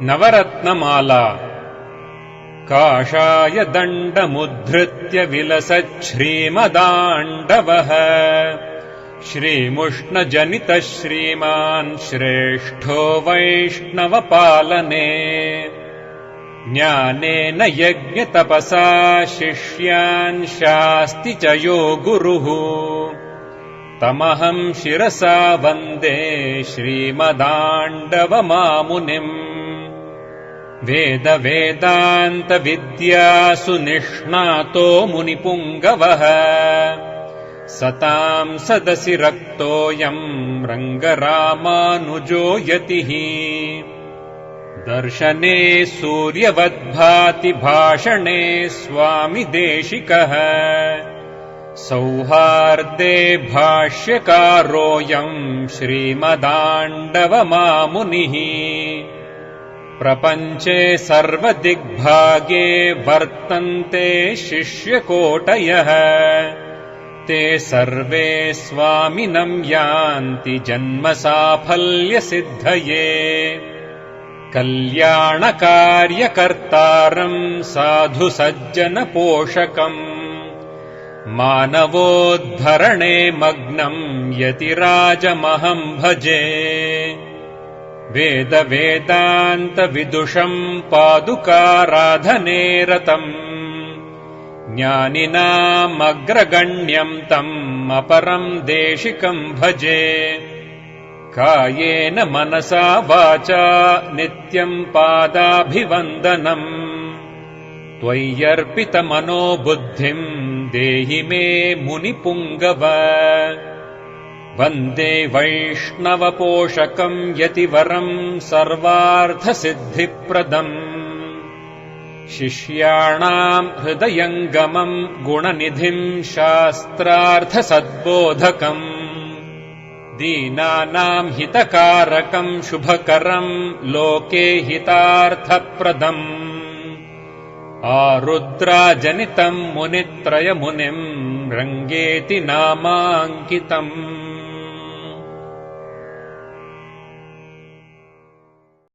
नवरत्नमाला काषाय दण्डमुद्धृत्य विलसच्छ्रीमदाण्डवः श्रीमुष्णजनितः श्रीमान् श्रेष्ठो वैष्णवपालने ज्ञानेन यज्ञतपसा शिष्यान् शास्ति च यो गुरुः तमहं शिरसा वन्दे श्रीमदाण्डवमामुनिम् वेदवेदान्तविद्यासु निष्णातो मुनिपुङ्गवः सतां सदसि रक्तोऽयं रङ्गरामानुजो यतिः दर्शने सूर्यवद्भाति भाषणे स्वामि देशिकः सौहार्दे भाष्यकारोऽयं श्रीमदाण्डवमामुनिः प्रपञ्चे सर्वदिग्भागे वर्तन्ते शिष्यकोटयः ते सर्वे स्वामिनं यान्ति जन्मसाफल्यसिद्धये कल्याणकार्यकर्तारं साधुसज्जनपोषकम् मानवोद्धरणे मग्नं यतिराजमहं भजे वेदवेदान्तविदुषं पादुकाराधने रतम् ज्ञानिनामग्रगण्यं तम् अपरं देशिकं भजे कायेन मनसा वाचा नित्यं पादाभिवन्दनम् त्वय्यर्पितमनो बुद्धिं देहि मे मुनिपुङ्गव वन्दे वैष्णवपोषकं यतिवरं सर्वार्थसिद्धिप्रदम् शिष्याणां हृदयङ्गमं गुणनिधिं शास्त्रार्थसद्बोधकम् दीनानां हितकारकं शुभकरं लोके हितार्थप्रदम् आरुद्राजनितं मुनित्रयमुनिं रङ्गेति नामाङ्कितम्।